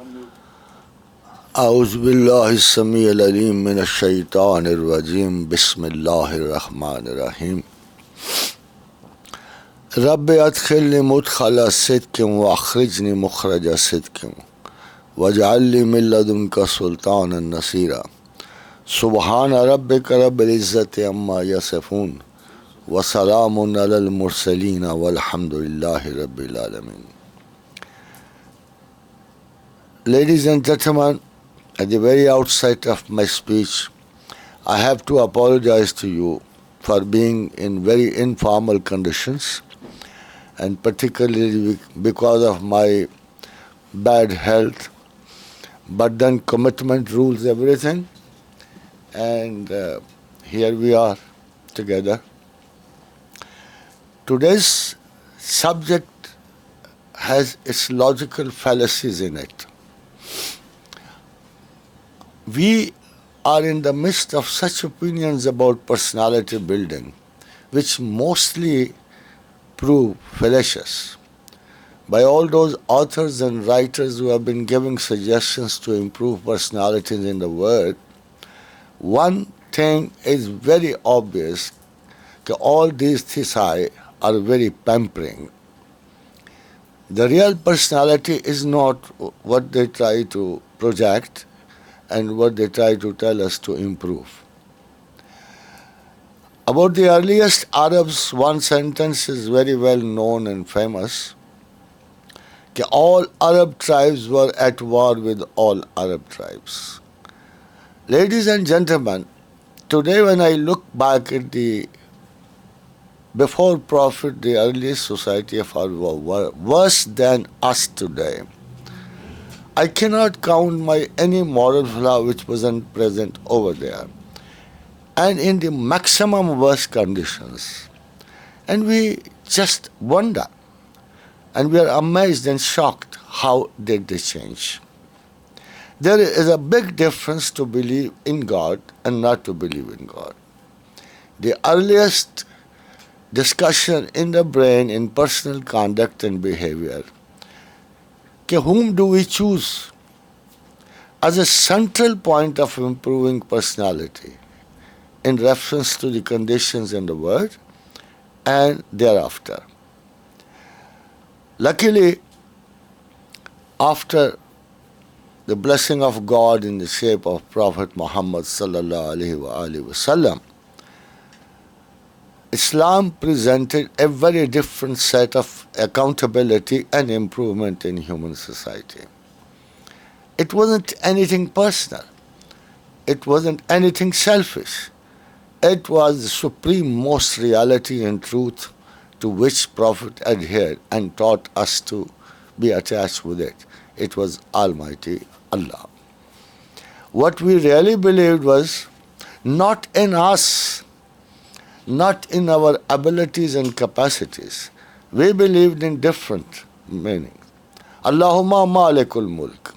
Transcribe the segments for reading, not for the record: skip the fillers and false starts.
أعوذ بالله السميع العليم من الشيطان الرجيم بسم الله الرحمن الرحيم رب أدخلني مدخل صدق وأخرجني مخرج صدق واجعل لي من لدنك سلطانا نصيرا سبحان ربك رب العزة عما يصفون وسلام على المرسلين والحمد لله رب العالمين. Ladies and gentlemen, at the very outset of my speech, I have to apologize to you for being in very informal conditions, and particularly because of my bad health. But then commitment rules everything, and here we are together. Today's subject has its logical fallacies in it. We are in the midst of such opinions about personality building, which mostly prove fallacious. By all those authors and writers who have been giving suggestions to improve personalities in the world, one thing is very obvious, that all these theses are very pampering. The real personality is not what they try to project and what they try to tell us to improve. About the earliest Arabs, one sentence is very well known and famous, that all Arab tribes were at war with all Arab tribes. Ladies and gentlemen, today when I look back at the before Prophet, the earliest society of our world were worse than us today. I cannot count any moral flaw which wasn't present over there, and in the maximum worst conditions. And we just wonder, and we are amazed and shocked, how did they change? There is a big difference to believe in God and not to believe in God. The earliest discussion in the brain in personal conduct and behavior, whom do we choose as a central point of improving personality in reference to the conditions in the world and thereafter. Luckily, after the blessing of God in the shape of Prophet Muhammad sallallahu alaihi wasallam, Islam presented a very different set of accountability and improvement in human society. It wasn't anything personal. It wasn't anything selfish. It was the supreme most reality and truth to which Prophet adhered and taught us to be attached with it. It was Almighty Allah. What we really believed was not in us, not in our abilities and capacities. We believed in different meanings. Allahumma malikul mulk,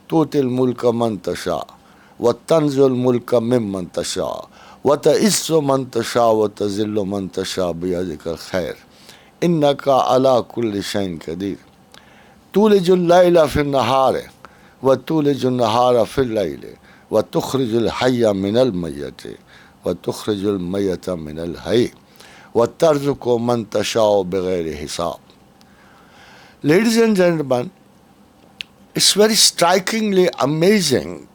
tutil mulka man tasha, wa tanzul mulka mimman tasha, wa ta'izzu man tasha, wa tazillu man tasha biyadika al-khair. Innaka ala kulli shayin qadir. Tulijul layla fil nahari, wa tulijul nahara fil layli, wa tukhrijul hayya min al-mayyati, وتخرج الميت من الحي وترزق من تشاء بغير حساب. Ladies and gentlemen, it's very strikingly amazing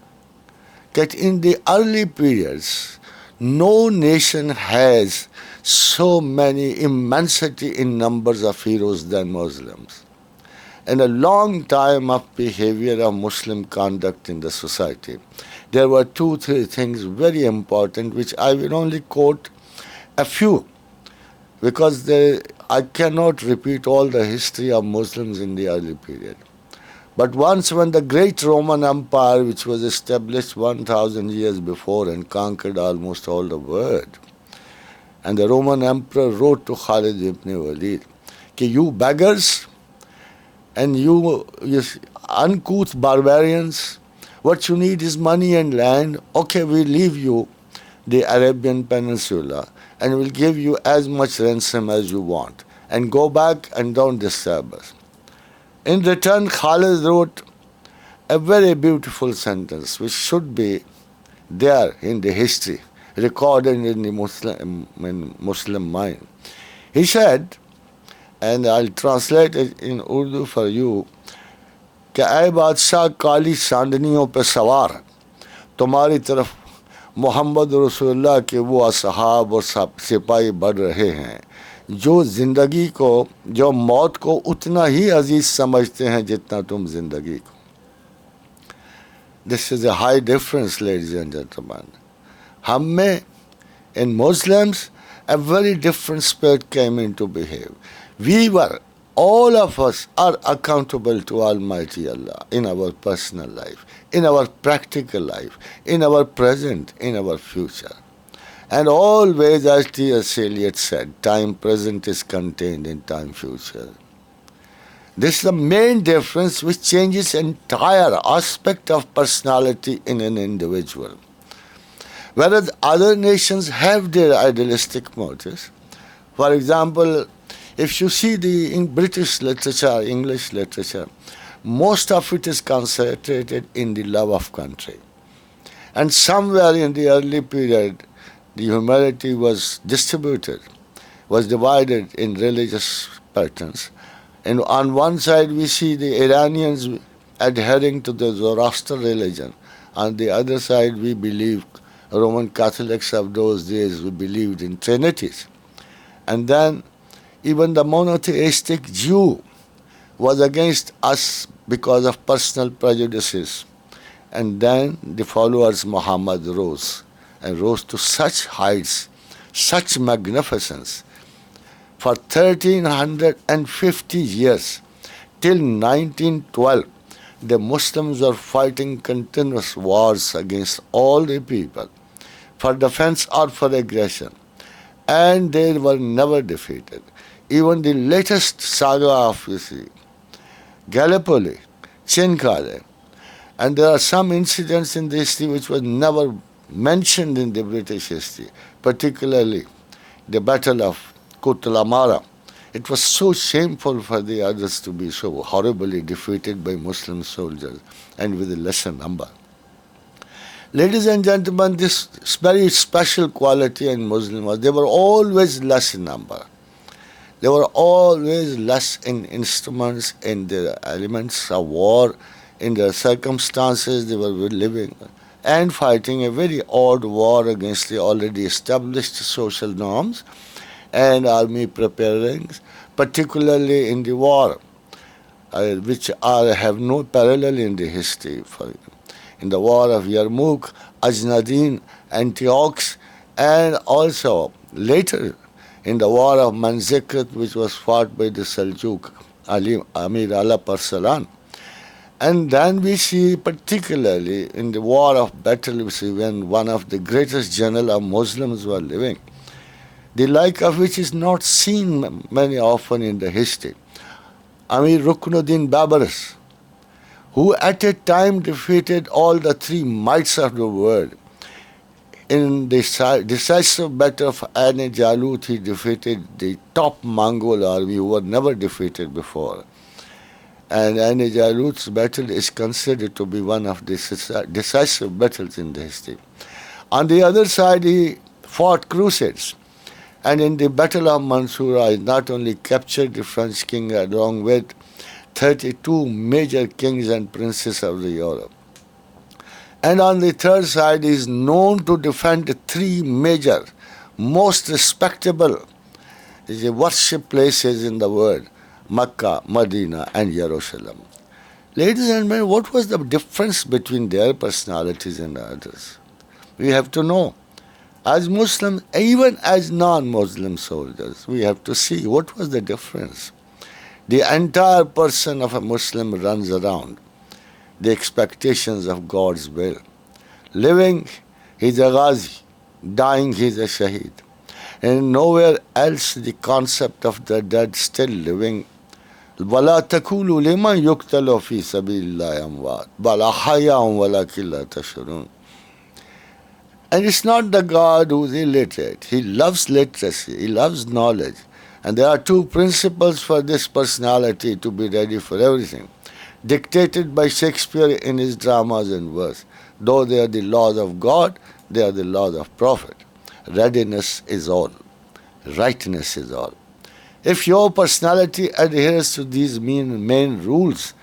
that in the early periods, no nation has so many immensity in numbers of heroes than Muslims. In a long time of behavior of Muslim conduct in the society, there were 2-3 things very important which I will only quote a few, because I cannot repeat all the history of Muslims in the early period. But once when the great Roman Empire, which was established 1,000 years before and conquered almost all the world, and the Roman emperor wrote to Khalid ibn Walid, you beggars and you uncouth barbarians, what you need is money and land. Okay, we leave you the Arabian Peninsula and we'll give you as much ransom as you want. And go back and don't disturb us. In return, Khalid wrote, a very beautiful sentence which should be there in the history, recorded in the Muslim mind. He said, and I'll translate it in Urdu for you, कि ऐ बादशाह काली सांडनियों पे सवार तुम्हारी तरफ मोहम्मद रसूलुल्लाह के वो असहाब और सिपाही बढ़ रहे हैं जो ज़िंदगी को, जो मौत को उतना ही अजीज़ समझते हैं जितना तुम ज़िंदगी को. This is a high difference, ladies and gentlemen. हम में, in Muslims, a very different spirit came into behave. We were, all of us are accountable to Almighty Allah in our personal life, in our practical life, in our present, in our future. And always, as T.S. Eliot said, time present is contained in time future. This is the main difference which changes entire aspect of personality in an individual. Whereas other nations have their idealistic motives. For example, if you see in British literature, English literature, most of it is concentrated in the love of country. And somewhere in the early period, the humanity was distributed, was divided in religious patterns. And on one side we see the Iranians adhering to the Zoroaster religion. On the other side we believe, Roman Catholics of those days, we believed in trinities. And then even the monotheistic Jew was against us because of personal prejudices. And then the followers Muhammad rose to such heights, such magnificence. For 1350 years, till 1912, the Muslims were fighting continuous wars against all the people for defense or for aggression, and they were never defeated. Even the latest saga of, you see, Gallipoli, Chinkale, and there are some incidents in the history which were never mentioned in the British history, particularly the Battle of Kutlamara. It was so shameful for the others to be so horribly defeated by Muslim soldiers and with a lesser number. Ladies and gentlemen, this very special quality in Muslims, they were always less in number. They were always less in instruments, in the elements of war, in the circumstances they were living, and fighting a very odd war against the already established social norms and army preparings, particularly in the war, which have no parallel in the history. In the war of Yarmouk, Ajnadin, Antioch, and also later in the war of Manzikert, which was fought by the Seljuk, Amir Ala Parsalan. And then we see particularly in the war of battle, we see when one of the greatest generals of Muslims were living, the like of which is not seen many often in the history. Amir Ruknuddin Babaris, who at a time defeated all the three mights of the world. In the decisive battle of Ain Jalut, he defeated the top Mongol army who were never defeated before. And Ain Jalut's battle is considered to be one of the decisive battles in the history. On the other side, he fought crusades. And in the Battle of Mansoura, he not only captured the French king along with 32 major kings and princes of the Europe. And on the third side, he is known to defend three major, most respectable worship places in the world, Mecca, Medina, and Jerusalem. Ladies and gentlemen, what was the difference between their personalities and others? We have to know. As Muslims, even as non-Muslim soldiers, we have to see what was the difference. The entire person of a Muslim runs around the expectations of God's will. Living, he's a ghazi. Dying, he's a shaheed. And nowhere else the concept of the dead still living. وَلَا تَكُولُوا لِمَنْ يُقْتَلُ فِي سَبِيلِ اللَّهِ أَمْوَاتٌ بَلْ أَحْيَاءٌ وَلَكِنْ لَا تَشْعُرُونَ. And it's not the God who's illiterate. He loves literacy. He loves knowledge. And there are two principles for this personality to be ready for everything. dictated by Shakespeare in his dramas and verse. Though they are the laws of God, they are the laws of prophet. Readiness is all. Rightness is all. If your personality adheres to these main rules,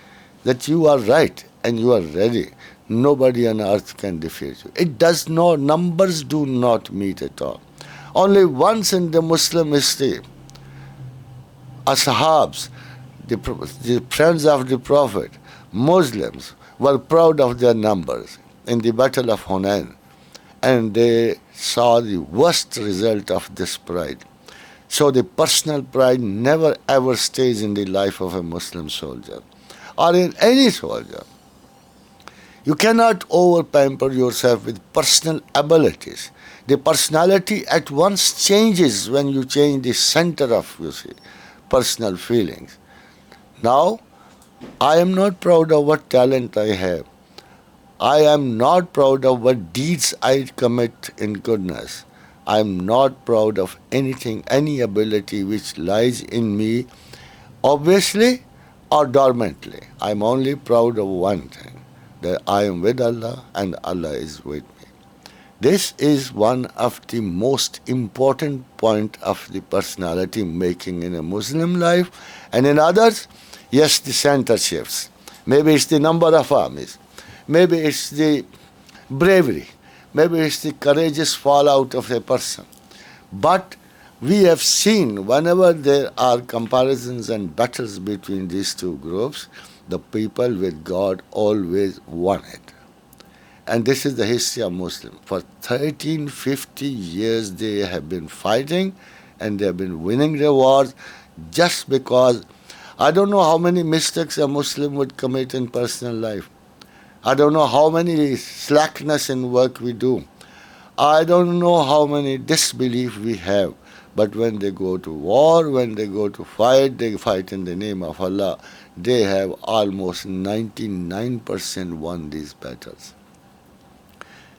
that you are right and you are ready, nobody on earth can defeat you. It does not, numbers do not meet at all. Only once in the Muslim history, Ashabs, the friends of the Prophet, Muslims, were proud of their numbers in the Battle of Hunain, and they saw the worst result of this pride. So the personal pride never ever stays in the life of a Muslim soldier or in any soldier. You cannot over-pamper yourself with personal abilities. The personality at once changes when you change the center of, personal feelings. Now, I am not proud of what talent I have. I am not proud of what deeds I commit in goodness. I am not proud of anything, any ability which lies in me, obviously or dormantly. I am only proud of one thing, that I am with Allah and Allah is with me. This is one of the most important point of the personality making in a Muslim life, and in others, yes, the center shifts. Maybe it's the number of armies. Maybe it's the bravery. Maybe it's the courageous fallout of a person. But we have seen whenever there are comparisons and battles between these two groups, the people with God always won it. And this is the history of Muslims. For 13, 50 years they have been fighting and they have been winning their wars just because I don't know how many mistakes a Muslim would commit in personal life. I don't know how many slackness in work we do. I don't know how many disbelief we have. But when they go to war, when they go to fight, they fight in the name of Allah. They have almost 99% won these battles.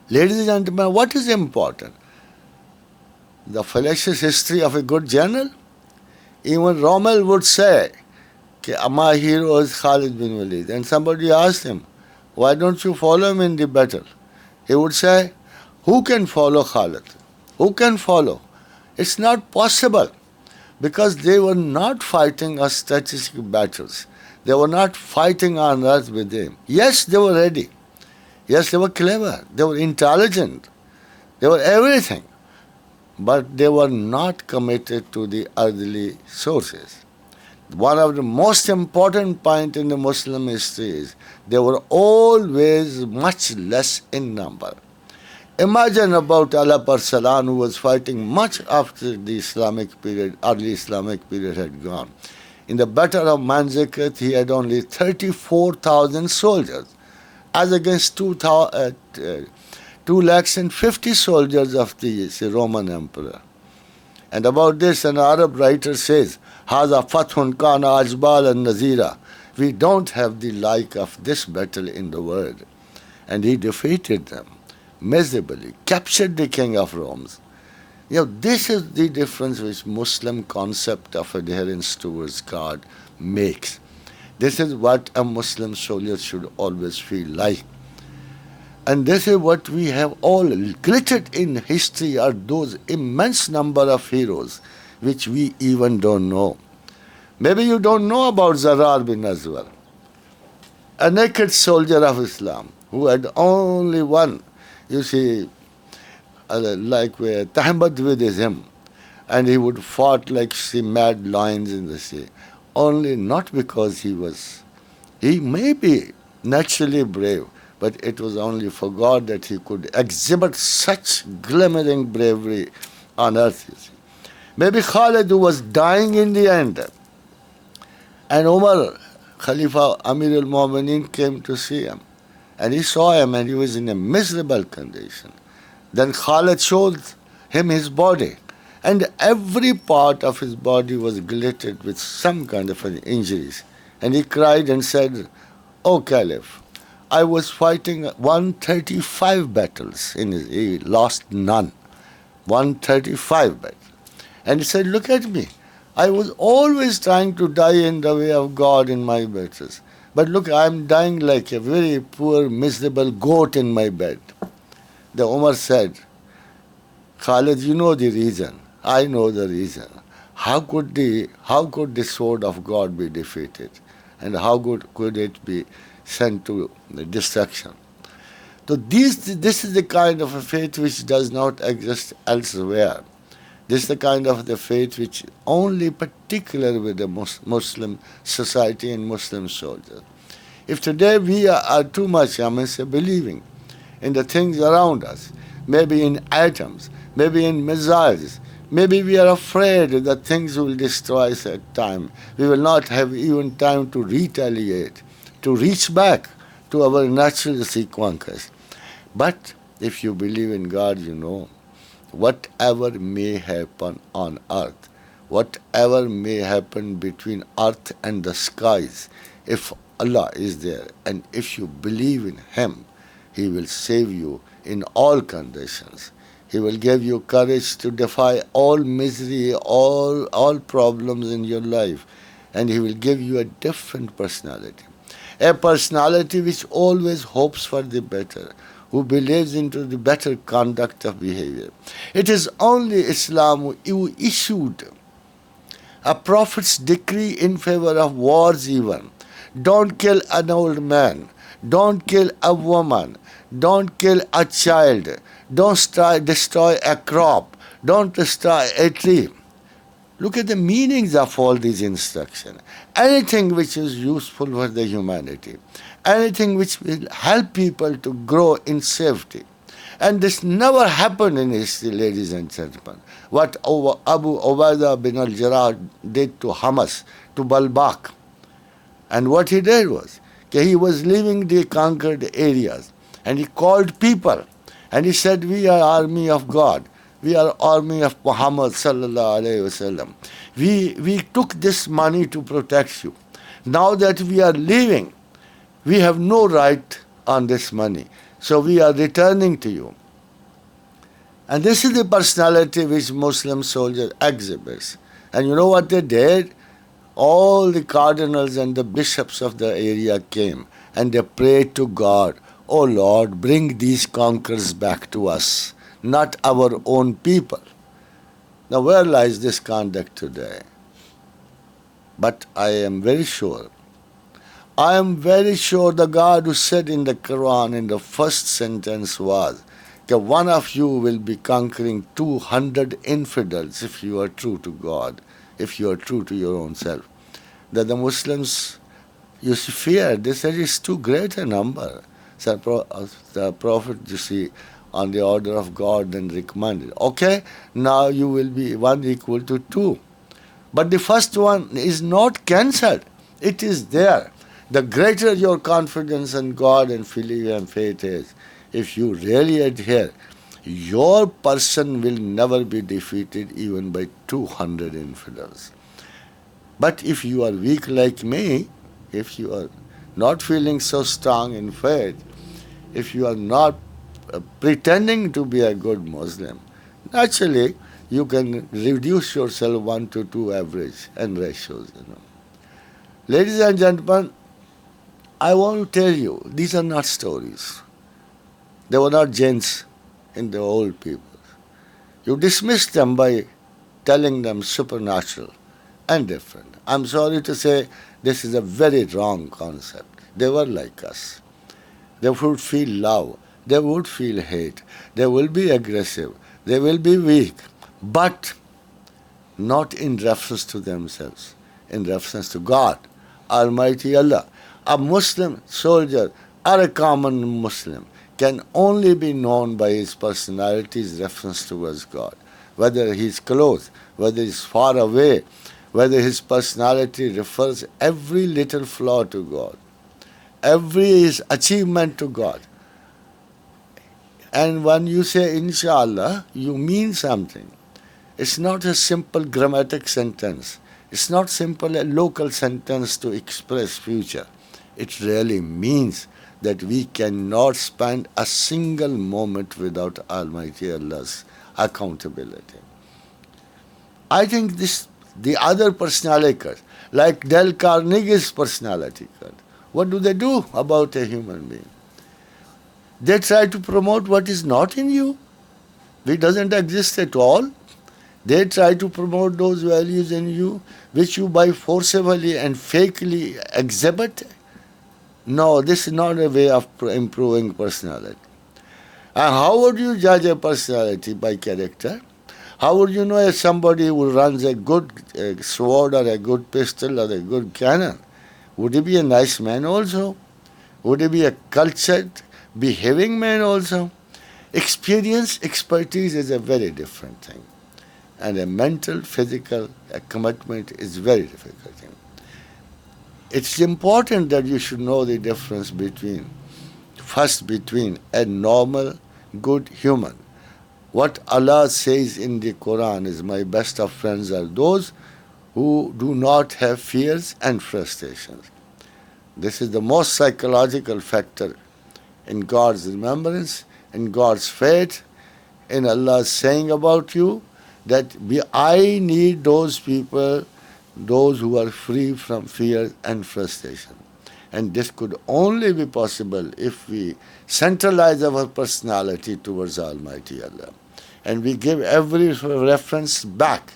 Ladies and gentlemen, what is important? The fallacious history of a good general? Even Rommel would say, my hero is Khalid bin Walid. And somebody asked him, why don't you follow him in the battle? He would say, who can follow Khalid? Who can follow? It's not possible because they were not fighting a strategic battles. They were not fighting on earth with him. Yes, they were ready. Yes, they were clever. They were intelligent. They were everything. But they were not committed to the earthly sources. One of the most important points in the Muslim history is they were always much less in number. Imagine about Ala Parsalan, who was fighting much after the Islamic period, early Islamic period had gone. In the Battle of Manzikert, he had only 34,000 soldiers, as against 250,000 soldiers of the Roman Emperor. And about this, an Arab writer says, Haza fathun kana ajbal and nazira. We don't have the like of this battle in the world. And he defeated them miserably, captured the king of Rome. This is the difference which Muslim concept of adherence towards God makes. This is what a Muslim soldier should always feel like. And this is what we have all glittered in history are those immense number of heroes which we even don't know. Maybe you don't know about Zarar bin Azwar, a naked soldier of Islam who had only one, like Tahmad with him, and he would fought like mad lions in the sea. Only not because he may be naturally brave, but it was only for God that he could exhibit such glimmering bravery on earth. Maybe Khalid, who was dying in the end, and Umar, Khalifa Amir al-Mu'mineen, came to see him. And he saw him and he was in a miserable condition. Then Khalid showed him his body. And every part of his body was glittered with some kind of an injuries. And he cried and said, "O Caliph, I was fighting 135 battles. He lost none. 135 battles. And he said, look at me. I was always trying to die in the way of God in my battles. But look, I'm dying like a very poor, miserable goat in my bed. The Umar said, Khalid, you know the reason. I know the reason. How could the sword of God be defeated? And how could it be sent to destruction? So this is the kind of a faith which does not exist elsewhere. This is the kind of the faith which only particular with the Muslim society and Muslim soldiers. If today we are too much, believing in the things around us, maybe in atoms, maybe in missiles, maybe we are afraid that things will destroy us at time. We will not have even time to retaliate, to reach back to our natural sequences. But if you believe in God, you know, whatever may happen on earth, whatever may happen between earth and the skies, if Allah is there and if you believe in Him, He will save you in all conditions. He will give you courage to defy all misery, all problems in your life, and He will give you a different personality. A personality which always hopes for the better, who believes into the better conduct of behavior. It is only Islam who issued a prophet's decree in favor of wars even. Don't kill an old man. Don't kill a woman. Don't kill a child. Don't destroy a crop. Don't destroy a tree. Look at the meanings of all these instructions. Anything which is useful for the humanity, anything which will help people to grow in safety. And this never happened in history, ladies and gentlemen. What Abu Ubaidah bin al-Jarrah did to Hamas, to Balbak. And what he did was, he was leaving the conquered areas, and he called people, and he said, we are army of God. We are army of Muhammad sallallahu alayhi wasallam. We took this money to protect you. Now that we are leaving, we have no right on this money. So we are returning to you. And this is the personality which Muslim soldier exhibits. And you know what they did? All the cardinals and the bishops of the area came and they prayed to God, oh Lord, bring these conquerors back to us, not our own people. Now where lies this conduct today? But I am very sure the God who said in the Quran in the first sentence was that one of you will be conquering 200 infidels if you are true to God, if you are true to your own self. That the Muslims used to fear. They said it's too great a number. So the Prophet, you see, on the order of God then recommended, okay, now you will be 1 equal to 2. But the first one is not cancelled. It is there. The greater your confidence in God and belief and faith is, if you really adhere, your person will never be defeated even by 200 infidels. But if you are weak like me, if you are not feeling so strong in faith, if you are not pretending to be a good Muslim, naturally you can reduce yourself 1 to 2 average and ratios. Ladies and gentlemen, I want to tell you, these are not stories. They were not jinns in the old people. You dismiss them by telling them supernatural and different. I'm sorry to say this is a very wrong concept. They were like us. They would feel love. They would feel hate. They will be aggressive. They will be weak. But not in reference to themselves, in reference to God, Almighty Allah. A Muslim soldier or a common Muslim can only be known by his personality's reference towards God. Whether he is close, whether he is far away, whether his personality refers every little flaw to God, every his achievement to God. And when you say Inshallah, you mean something. It's not a simple grammatic sentence. It's not simple a local sentence to express future. It really means that we cannot spend a single moment without Almighty Allah's accountability. I think the other personality card, like Dale Carnegie's personality card, What do they do about a human being? They try to promote what is not in you, which doesn't exist at all. They try to promote those values in you which you by forcibly and fakely exhibit. No, this is not a way of improving personality. And how would you judge a personality? By character. How would you know if somebody who runs a good sword or a good pistol or a good cannon? Would he be a nice man also? Would he be a cultured, behaving man also? Experience, expertise is a very different thing. And a mental, physical commitment is very difficult thing. It's important that you should know the difference between a normal, good human. What Allah says in the Quran is, my best of friends are those who do not have fears and frustrations. This is the most psychological factor in God's remembrance, in God's faith, in Allah's saying about you, that I need those people, those who are free from fear and frustration. And this could only be possible if we centralize our personality towards Almighty Allah. And we give every reference back.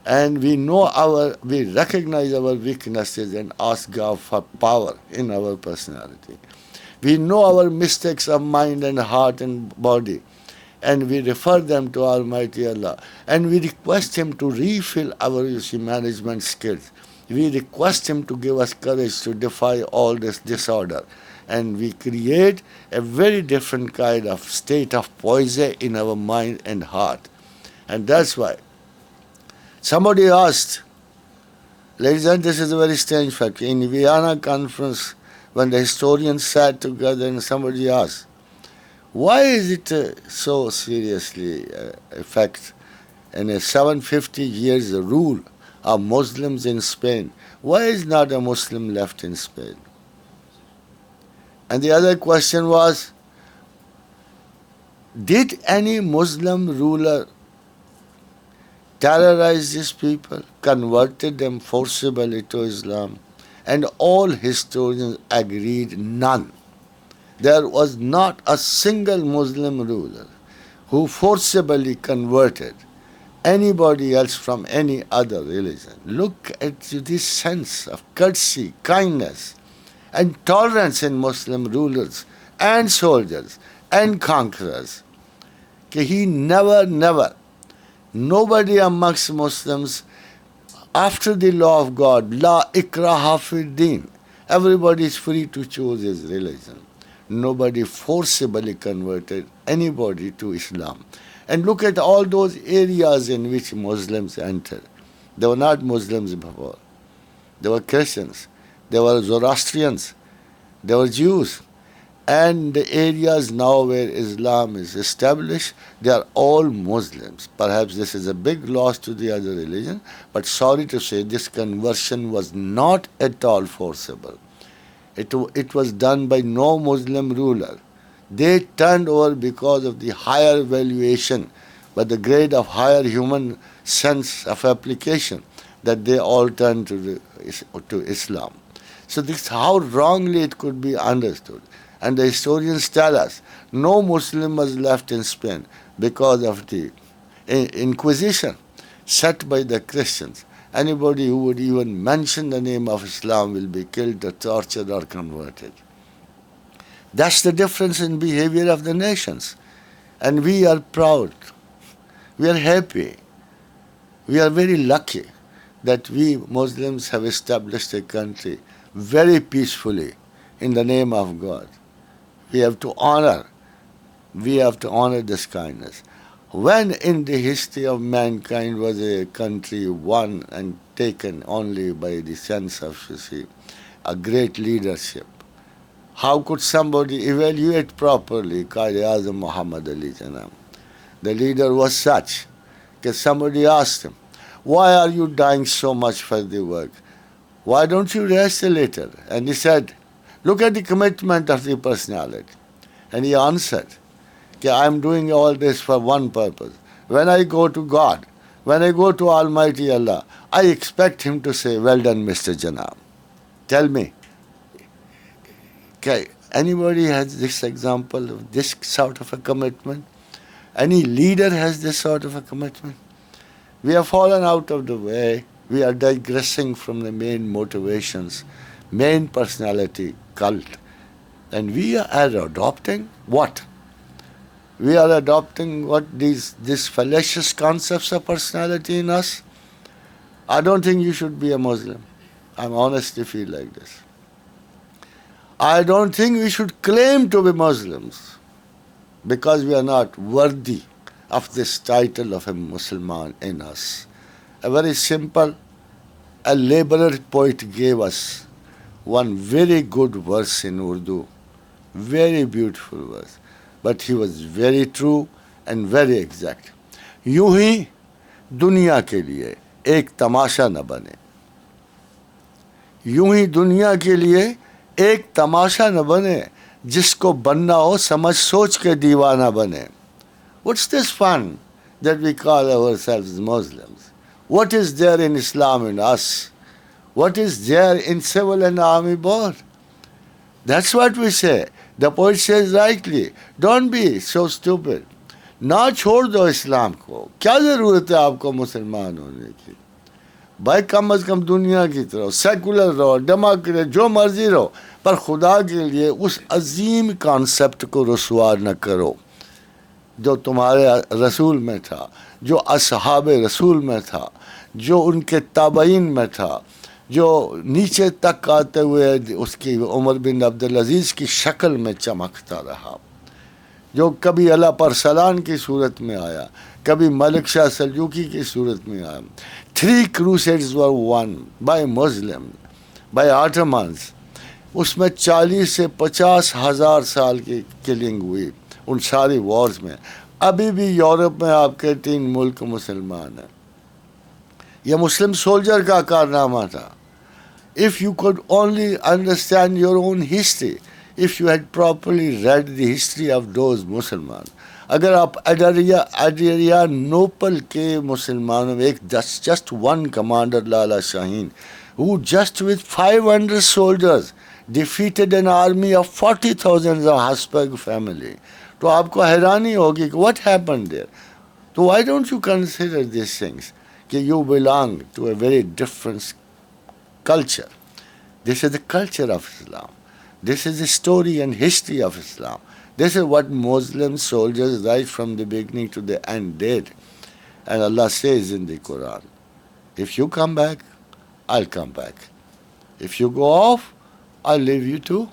And we recognize our weaknesses and ask God for power in our personality. We know our mistakes of mind and heart and body, and we refer them to Almighty Allah. And we request Him to refill our management skills. We request Him to give us courage to defy all this disorder. And we create a very different kind of state of poise in our mind and heart. And that's why somebody asked, ladies and this is a very strange fact, in Vienna conference, when the historians sat together and somebody asked, why is it so seriously affect in a 750 years rule of Muslims in Spain? Why is not a Muslim left in Spain? And the other question was, did any Muslim ruler terrorize these people, converted them forcibly to Islam? And all historians agreed, none. There was not a single Muslim ruler who forcibly converted anybody else from any other religion. Look at this sense of courtesy, kindness, and tolerance in Muslim rulers and soldiers and conquerors. He never, nobody amongst Muslims, after the law of God, La ikraha fi din, everybody is free to choose his religion. Nobody forcibly converted anybody to Islam. And look at all those areas in which Muslims entered. They were not Muslims before. They were Christians. They were Zoroastrians. They were Jews. And the areas now where Islam is established, they are all Muslims. Perhaps this is a big loss to the other religion, but sorry to say, this conversion was not at all forcible. It was done by no Muslim ruler. They turned over because of the higher valuation, but the grade of higher human sense of application, that they all turned to Islam. So this is how wrongly it could be understood. And the historians tell us, no Muslim was left in Spain because of the Inquisition set by the Christians. Anybody who would even mention the name of Islam will be killed or tortured or converted. That's the difference in behavior of the nations. And we are proud. We are happy. We are very lucky that we Muslims have established a country very peacefully in the name of God. We have to honor this kindness. When in the history of mankind was a country won and taken only by the sense of, a great leadership, how could somebody evaluate properly Quaid-e-Azam Muhammad Ali Janam? The leader was such that somebody asked him, why are you dying so much for the work? Why don't you rest a little? And he said, look at the commitment of the personality. And he answered, I am doing all this for one purpose. When I go to God, when I go to Almighty Allah, I expect Him to say, well done, Mr. Janab. Tell me, Okay, anybody has this example of this sort of a commitment? Any leader has this sort of a commitment? We have fallen out of the way. We are digressing from the main motivations, main personality cult. And we are adopting what? We are adopting what these fallacious concepts of personality in us. I don't think you should be a Muslim. I'm honestly feel like this. I don't think we should claim to be Muslims because we are not worthy of this title of a Musliman in us. A very simple, a laborer poet gave us one very good verse in Urdu, very beautiful verse, but he was very true and very exact. यूं ही दुनिया के लिए एक तमाशा न बने, यूं ही दुनिया के लिए एक तमाशा न बने, जिसको बनना हो समझ सोच के दीवाना बने. What's this fun that we call ourselves Muslims? What is there in Islam in us? What is there in civil and army board? That's what we say. The poet says rightly, don't be so stupid. ना छोड़ दो इस्लाम को, क्या ज़रूरत है आपको मुसलमान होने की? भाई कम अज़ कम दुनिया की तरह सेकुलर रहो, डेमोक्रेट, जो मर्जी रहो, पर खुदा के लिए उस अजीम कॉन्सेप्ट को रुसवा न करो जो तुम्हारे रसूल में था, जो असहाब रसूल में था, जो उनके ताबईन में था, जो नीचे तक आते हुए उसकी उमर बिन अब्दुल अजीज़ की शक्ल में चमकता रहा, जो कभी अला परसलान की सूरत में आया, कभी मलिक शाह सल्जूकी की सूरत में आया. 3 crusades were won by Muslims, by Ottomans. उसमें 40 से 50 हज़ार साल की किलिंग हुई उन सारी वॉर्स में. अभी भी यूरोप में आपके 3 मुल्क मुसलमान हैं. यह मुस्लिम सोल्जर का कारनामा था. If you could only understand your own history, if you had properly read the history of those Muslims, अगर आप अडरिया नोपल के मुसलमानों में एक just one commander Lala Shaheen, who just with 500 soldiers defeated an army of 40,000 of Habsburg family, तो आपको हैरानी होगी कि what happened there. So why don't you consider these things? कि you belong to a very different culture. This is the culture of Islam. This is the story and history of Islam. This is what Muslim soldiers right from the beginning to the end did. And Allah says in the Quran, if you come back, I'll come back. If you go off, I'll leave you too.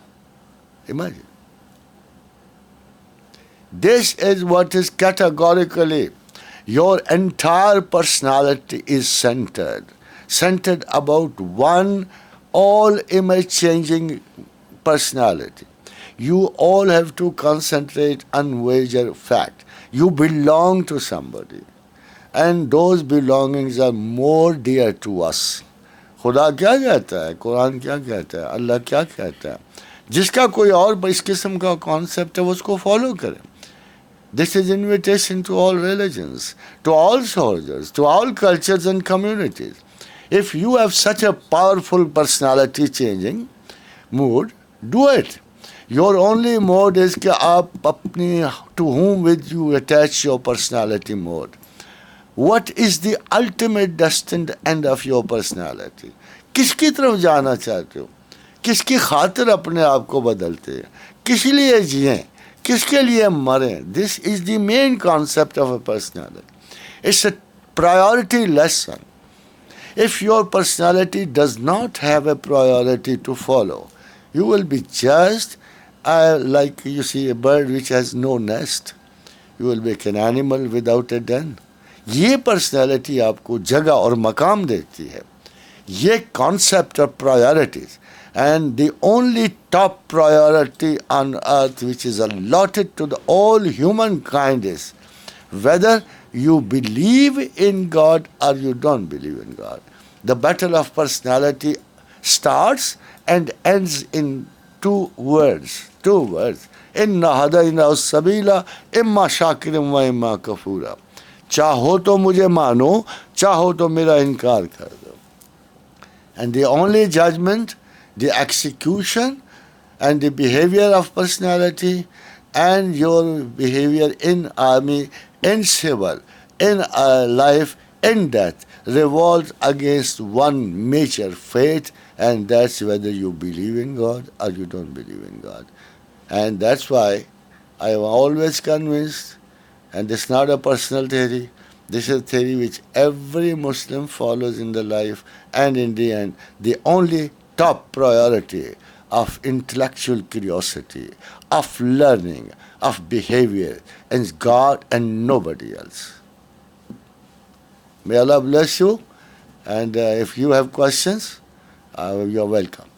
Imagine. This is what is categorically, your entire personality is centered about one all image changing personality. You all have to concentrate on major fact. You belong to somebody. And those belongings are more dear to us. खुदा क्या कहता है, कुरान क्या कहता है, अल्लाह क्या कहता है. जिसका कोई और इस किस्म का कॉन्सेप्ट है वो उसको फॉलो करें. This is invitation to all religions, to all soldiers, to all cultures and communities. If you have such a powerful personality changing mood, do it. Your only mode is कि आप अपनी to whom will you attach your personality mode. What is the ultimate destined end of your personality? किसकी तरफ जाना चाहते हो? किसकी खातिर अपने आप को बदलते हैं? किस लिए जिएं? किसके लिए मरें? This is the main concept of a personality. It's a priority lesson. If your personality does not have a priority to follow, you will be judged like you see a bird which has no nest. You will be an animal without a den. ये personality आपको जगह और मकाम देती है. ये concept of priorities and the only top priority on earth which is allotted to the all humankind is whether you believe in God or you don't believe in God. The battle of personality starts and ends in two words. Inna hadayna sabila imma shakirim wa imma kafura. चाहो तो मुझे मानो, चाहो तो मेरा इनकार कर दो. And the only judgment, the execution and the behavior of personality and your behavior in army, in civil, in life, in death revolves against one major faith, and that's whether you believe in God or you don't believe in God. And that's why I am always convinced, and this is not a personal theory, this is a theory which every Muslim follows in the life, and in the end, the only top priority of intellectual curiosity, of learning, of behavior is God and nobody else. May Allah bless you, and if you have questions, you're welcome.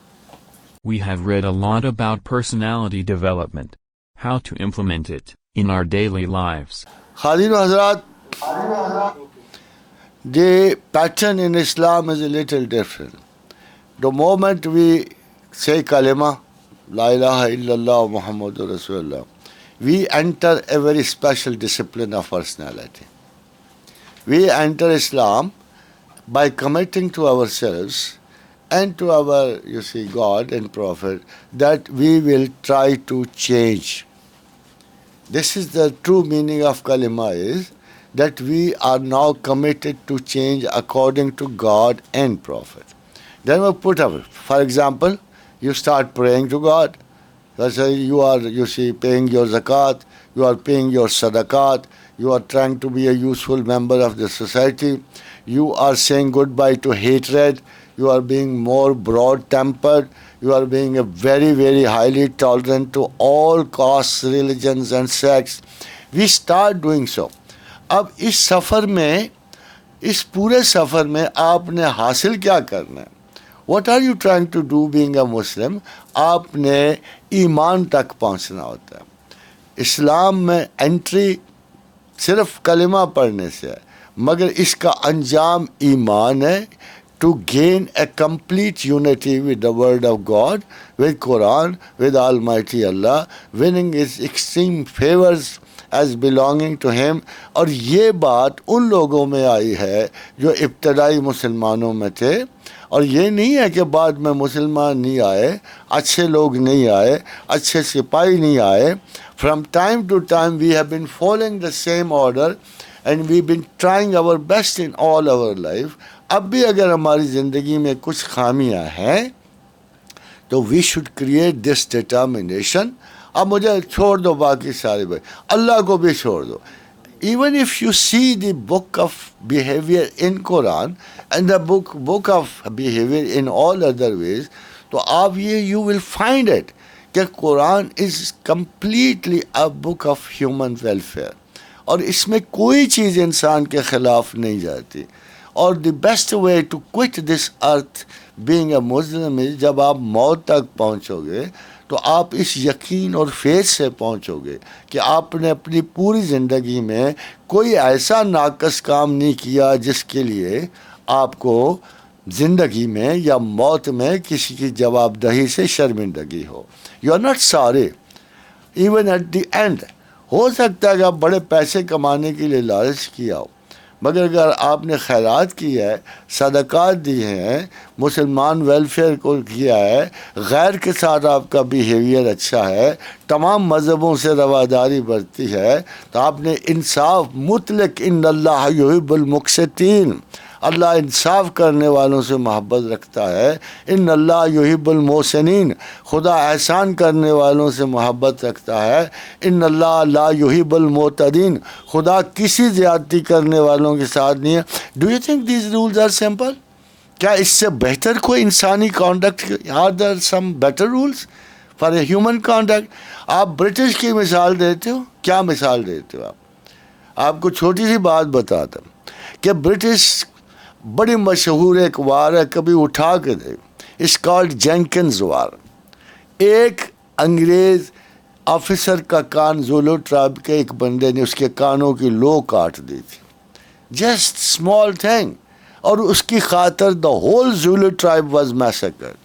We have read a lot about personality development, how to implement it in our daily lives. Khalid Hazrat, the pattern in Islam is a little different. The moment we say kalima, La ilaha illallah Muhammadur Rasulullah, we enter a very special discipline of personality. We enter Islam by committing to ourselves and to our, God and Prophet that we will try to change. This is the true meaning of kalima, is that we are now committed to change according to God and Prophet. Then we put up, for example, you start praying to God. You are, paying your zakat, you are paying your sadaqat, you are trying to be a useful member of the society, you are saying goodbye to hatred, you are being more broad-tempered, you are being a very, very highly tolerant to all castes, religions and sects. We start doing so. अब इस सफ़र में, इस पूरे सफ़र में आपने हासिल क्या करना है? What are you trying to do being a Muslim? आपने ईमान तक पहुंचना होता है. इस्लाम में एंट्री सिर्फ कलिमा पढ़ने से है, मगर इसका अंजाम ईमान है. To gain a complete unity with the word of God, with Quran, with Almighty Allah, winning His extreme favors as belonging to Him. और ये बात उन लोगों में आई है जो इब्तदाई मुसलमानों में थे, और ये नहीं है कि बाद में मुसलमान नहीं आए, अच्छे लोग नहीं आए, अच्छे सिपाही नहीं आए. From time to time we have been following the same order and we've been trying our best in all our life. अब भी अगर हमारी ज़िंदगी में कुछ खामियां हैं तो we should create this determination. अब मुझे छोड़ दो बाकी सारे भाई, अल्लाह को भी छोड़ दो. Even if you see the book of behavior in Quran and the book of behavior in all other ways, तो आप ये you will find it कि Quran is completely a book of human welfare, और इसमें कोई चीज़ इंसान के ख़िलाफ़ नहीं जाती. और the best way to quit this earth being a Muslim is, जब आप मौत तक पहुंचोगे तो आप इस यकीन और फेथ से पहुंचोगे कि आपने अपनी पूरी ज़िंदगी में कोई ऐसा नाकस काम नहीं किया जिसके लिए आपको ज़िंदगी में या मौत में किसी की जवाबदेही से शर्मिंदगी हो. You are not sorry even at the end. हो सकता है कि आप बड़े पैसे कमाने के लिए लालच किया हो, मगर अगर आपने खैरात की है, सदक़ात दी हैं, मुसलमान वेलफेयर को किया है, गैर के साथ आपका बिहेवियर अच्छा है, तमाम मज़हबों से रवादारी बढ़ती है, तो आपने इंसाफ मुतलक इन्नल्लाह युहिब्बुल मुक़सितीन, अल्लाह इंसाफ करने वालों से मोहब्बत रखता है. इन्नल्लाह युहिब्बुल मोहसिनीन, खुदा एहसान करने वालों से मोहब्बत रखता है. इन्नल्लाह ला युहिब्बुल मोतदीन, खुदा किसी ज़्यादती करने वालों के साथ नहीं है. Do you think these rules are simple? क्या इससे बेहतर कोई इंसानी conduct, are there some better rules for a human conduct? आप ब्रिटिश की मिसाल देते हो, क्या मिसाल देते हो आप? आपको छोटी सी बात बताता हूँ कि ब्रिटिश बड़ी मशहूर एक वार है, कभी उठा के दे. इट्स कॉल्ड जेंकिंस वार. एक अंग्रेज़ ऑफिसर का कान ज़ुलू ट्राइब के एक बंदे ने उसके कानों की लो काट दी थी. जस्ट स्मॉल थिंग, और उसकी खातर the whole Zulu tribe was massacred.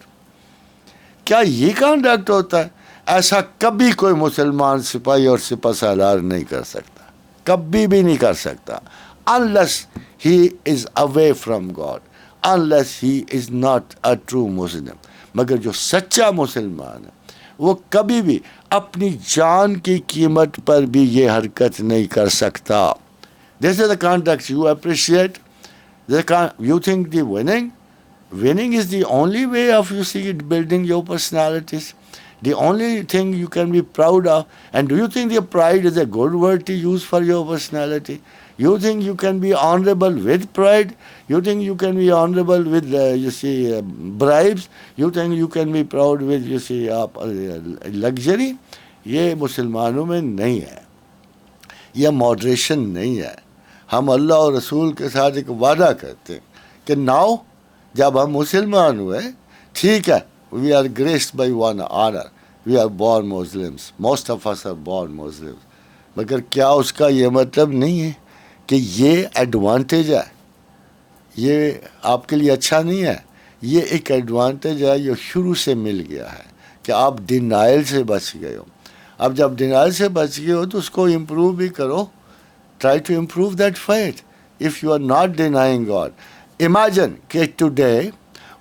क्या ये कॉन्डक्ट होता है? ऐसा कभी कोई मुसलमान सिपाही और सिपहसालार नहीं कर सकता, कभी भी नहीं कर सकता, unless he is away from God, unless he is not a true Muslim. मगर जो सच्चा मुसलमान है वो कभी भी अपनी जान की कीमत पर भी ये हरकत नहीं कर सकता. This is the context you appreciate. You think the winning is the only way of, you see, building your personalities. The only thing you can be proud of. And do you think the pride is a good word to use for your personality? You think you can be honorable with pride? You think you can be honorable with, bribes? You think you can be proud with, luxury? ये मुसलमानों में नहीं है. यह moderation नहीं है. हम अल्लाह और रसूल के साथ एक वादा करते हैं कि नाउ जब हम मुसलमान हुए, ठीक है, we are graced by one honour, we are born Muslims, most of us are born Muslims. मगर क्या उसका ये मतलब नहीं है कि ये एडवांटेज है, ये आपके लिए अच्छा नहीं है. ये एक एडवांटेज है जो शुरू से मिल गया है कि आप डिनाइल से बच गए हो. अब जब डिनाइल से बच गए हो तो उसको इम्प्रूव भी करो. Try to improve that faith if you are not denying God. Imagine that today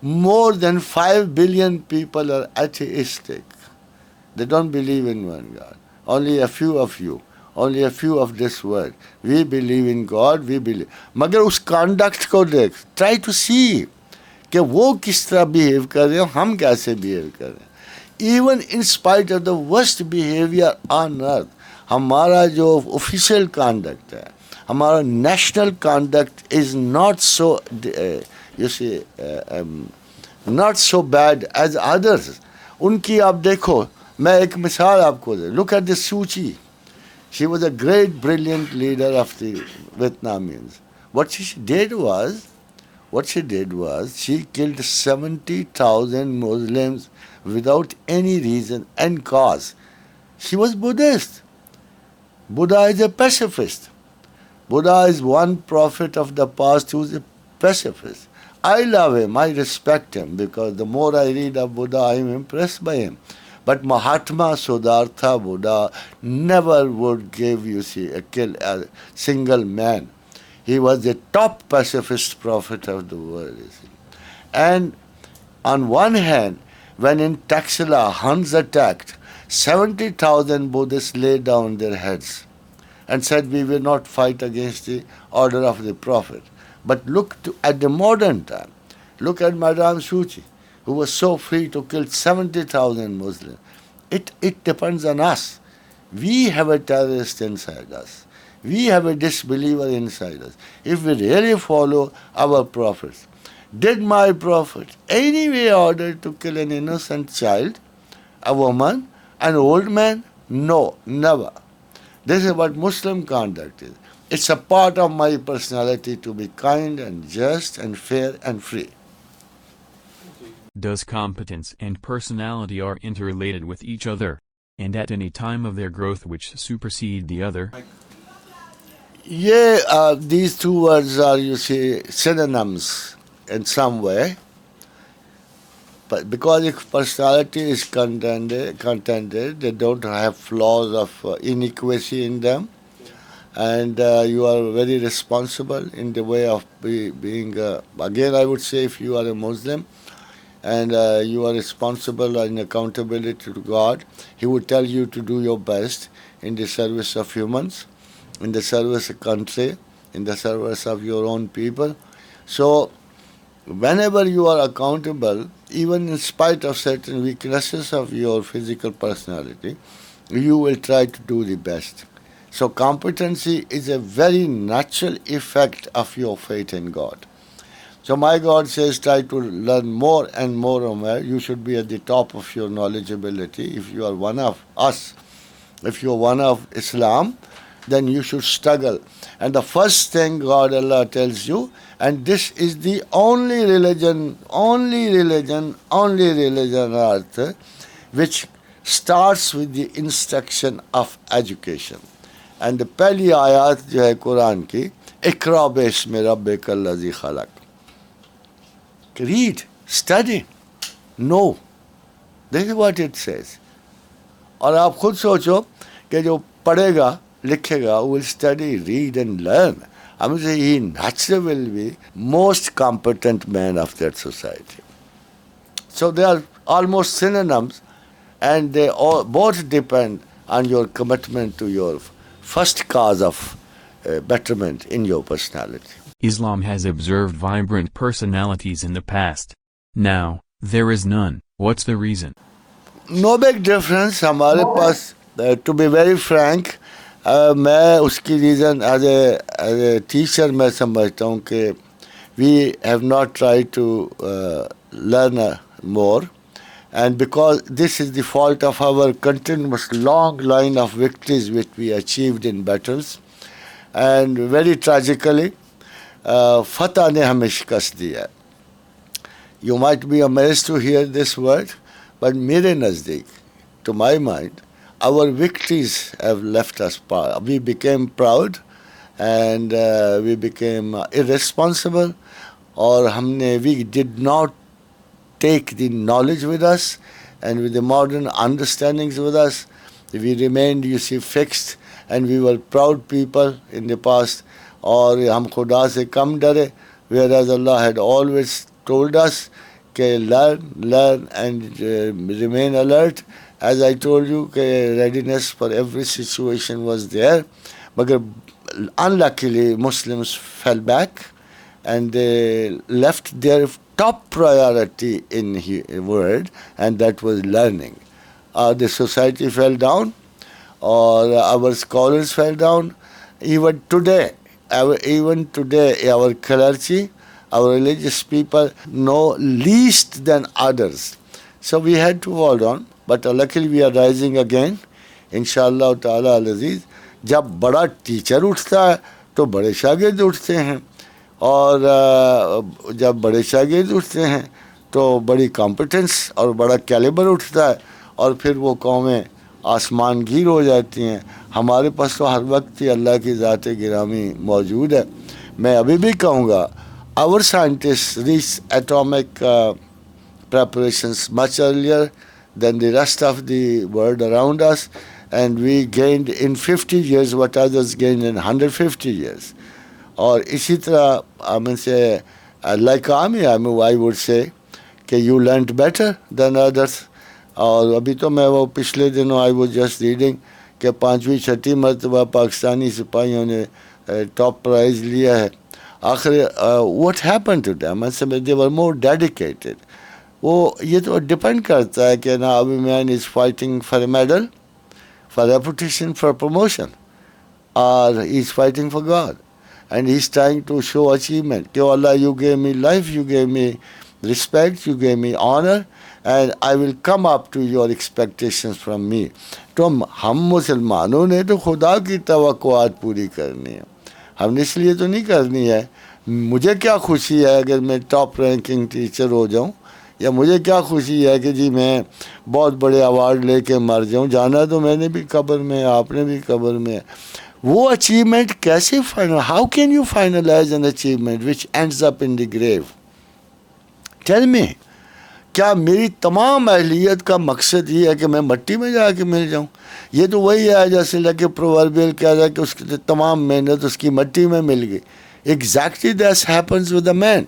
more than 5 billion people are atheistic. They don't believe in one God. Only a few of you, only a few of this world. We believe in God, we believe. मगर उस conduct को देख. Try to see कि वो किस तरह behave कर रहे हैं, हम कैसे behave कर रहे हैं. Even in spite of the worst behavior on earth, हमारा जो ऑफिशियल कॉन्डक्ट है, हमारा national conduct is not so, you see, not so bad as others. उनकी आप देखो, मैं एक मिसाल आपको दे. Look at the Suu Kyi. She was a great brilliant leader of the Vietnamese. What she did was she killed 70,000 Muslims without any reason and cause. She was Buddhist. Buddha is a pacifist. Buddha is one prophet of the past who is a pacifist. I love him, I respect him, because the more I read of Buddha, I am impressed by him. But Mahatma Siddhartha Buddha never would give, kill a single man. He was the top pacifist prophet of the world. And on one hand, when in Taxila, Huns attacked, 70,000 Buddhists laid down their heads and said, we will not fight against the order of the Prophet. But look at the modern time. Look at Madame Suchi, who was so free to kill 70,000 Muslims. It depends on us. We have a terrorist inside us. We have a disbeliever inside us. If we really follow our prophets, did my prophet anyway order to kill an innocent child, a woman, an old man? No, never. This is what Muslim conduct is. It's a part of my personality to be kind and just and fair and free. Does competence and personality are interrelated with each other, and at any time of their growth which supersede the other? Yeah, these two words are, synonyms in some way. But because if personality is contended, they don't have flaws of inequality in them, and you are very responsible in the way of being. Again, I would say, if you are a Muslim and you are responsible and accountability to God, He would tell you to do your best in the service of humans, in the service of country, in the service of your own people. So, whenever you are accountable, even in spite of certain weaknesses of your physical personality, you will try to do the best. So competency is a very natural effect of your faith in God. So my God says, try to learn more and more and more. You should be at the top of your knowledgeability. If you are one of us, if you are one of Islam, then you should struggle. And the first thing God Allah tells you, and this is the only religion on earth which starts with the instruction of education. And the पहली आयत जो है कुरान की, Iqra बिस्मि रब्बिकल लज़ी खलक़. Read, study, know. This is what it says. और आप खुद सोचो कि जो पढ़ेगा, लिखेगा, will study, read and learn. I mean, he naturally will be most competent man of that society. So they are almost synonyms, and they all both depend on your commitment to your first cause of betterment in your personality. Islam has observed vibrant personalities in the past. Now, there is none. What's the reason? No big difference हमारे पास, to be very frank, मैं उसकी reason as a teacher मैं समझता हूँ कि we have not tried to learn more, and because this is the fault of our continuous long line of victories which we achieved in battles, and very tragically फतह ने हमें शिकस्त दिया. You might be amazed to hear this word, but मेरे नज़दीक, to my mind, our victories have left us proud. We became proud and we became irresponsible, or we did not take the knowledge with us and with the modern understandings with us. We remained, you see, fixed, and we were proud people in the past. और हम खुदा से कम डरे, whereas Allah had always told us कि learn and remain alert. As I told you, readiness for every situation was there. But unluckily, Muslims fell back and they left their top priority in the world, and that was learning. The society fell down, or our scholars fell down. Even today, our clergy, our religious people know least than others. So we had to hold on, but luckily we are rising again. Inshallah ta'ala al-Aziz. जब बड़ा teacher उठता है तो बड़े शागिर्द उठते हैं, और जब बड़े शागिर्द उठते हैं तो बड़ी कॉम्पिटेंस और बड़ा कैलिबर उठता है, और फिर वो कौमें आसमानगीर हो जाती हैं. हमारे पास तो हर वक्त ही अल्लाह की ज़ात गिरामी मौजूद है. मैं अभी भी कहूँगा, our scientists reached atomic preparations much earlier than the rest of the world around us, and we gained in 50 years what others gained in 150 years. और इसी तरह like I would say कि you learned better than others. और अभी तो मैं वो पिछले दिनों I was just reading कि 5वीं 6ठी मरतबा पाकिस्तानी सिपाहियों ने टॉप प्राइज़ लिया है. आखिर what happened to them? They were more dedicated. वो ये तो डिपेंड करता है कि ना every man is fighting for a medal, for reputation, for promotion, or he's fighting for God, and he's trying to show achievement. कि Allah, you gave me life, you gave me respect, you gave me honor, and I will come up to your expectations from me. तो हम मुसलमानों ने तो खुदा की तवक्कुआत पूरी करनी है. हमने इसलिए तो नहीं करनी है मुझे क्या खुशी है अगर मैं टॉप रैंकिंग टीचर हो जाऊं, या मुझे क्या खुशी है कि जी मैं बहुत बड़े अवार्ड लेके मर जाऊं. जाना तो मैंने भी कब्र में, आपने भी कब्र में. वो अचीवमेंट कैसे final, how can you finalise an achievement which ends up in the grave? Tell me. क्या मेरी तमाम अहलियत का मकसद ये है कि मैं मट्टी में जाके मिल जाऊं? ये तो वही है जैसे लगे प्रोवर्बियल कह रहा है कि उसकी तमाम मेहनत उसकी मट्टी में मिल गई. Exactly that happens with the man,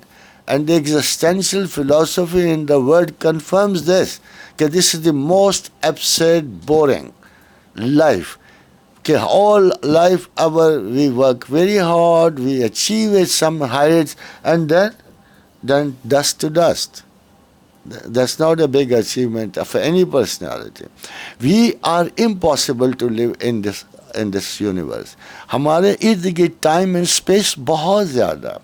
and the existential philosophy in the word confirms this, that this is the most absurd, boring life. That all life we work very hard, we achieve some heights, and then dust to dust. That's not a big achievement of any personality. We are impossible to live in this universe. हमारे इर्द गिर्द time and space बहुत ज़्यादा.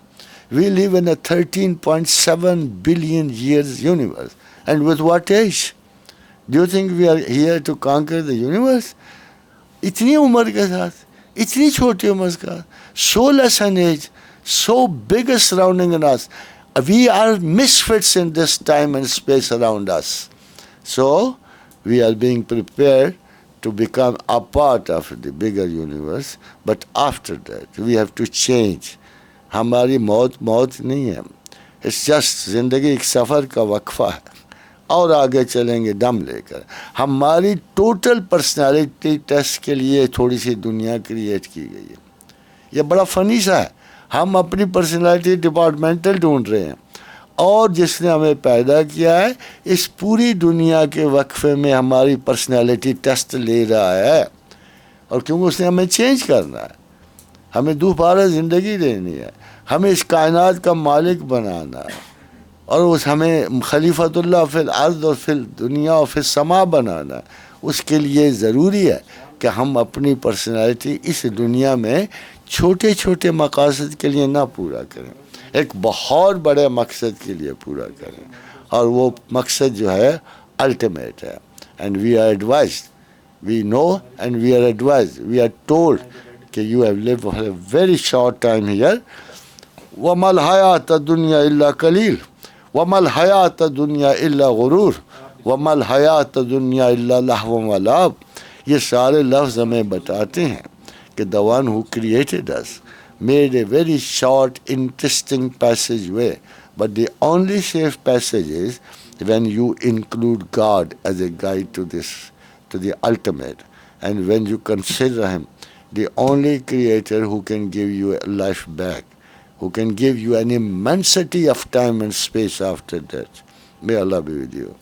We live in a 13.7 billion years universe. And with what age? Do you think we are here to conquer the universe? इतनी उम्र के साथ, इतनी छोटी उम्र के साथ, so less an age, so big a surrounding in us. We are misfits in this time and space around us. So, we are being prepared to become a part of the bigger universe. But after that, we have to change. हमारी मौत नहीं है. It's just ज़िंदगी एक सफ़र का वक्फा है, और आगे चलेंगे दम लेकर. हमारी टोटल पर्सनालिटी टेस्ट के लिए थोड़ी सी दुनिया क्रिएट की गई है. ये बड़ा फ़नी सा है. हम अपनी पर्सनालिटी डिपार्टमेंटल ढूंढ रहे हैं, और जिसने हमें पैदा किया है, इस पूरी दुनिया के वक्फे में हमारी पर्सनैलिटी टेस्ट ले रहा है। और क्योंकि उसने हमें चेंज करना है, हमें दोबारा ज़िंदगी देनी है, हमें इस कायनात का मालिक बनाना है, और उस हमें खलीफतुल्लाह फिल अर्द और फिल दुनिया और फिल समा बनाना है। उसके लिए ज़रूरी है कि हम अपनी पर्सनैलिटी इस दुनिया में छोटे छोटे मकासद के लिए ना पूरा करें, एक बहुत बड़े मकसद के लिए पूरा करें, और वो मकसद जो है अल्टीमेट है। And we are advised, we know and we are advised, we are told that you have lived for a very short time here. وَمَا الْحَيَاةَ الدُّنْيَا إِلَّا قَلِيلٌ وَمَا الْحَيَاةَ الدُّنْيَا إِلَّا غُرُورٌ وَمَا الْحَيَاةَ الدُّنْيَا إِلَّا لَهْوٌ وَلَعِبٌ. ये सारे लफ्ज़ हमें बताते हैं कि the one who created us made a very short interesting passageway, but the only safe passage is when you include God as a guide to this, to the ultimate, and when you consider him the only creator who can give you a life back, who can give you an immensity of time and space after death. May Allah be with you.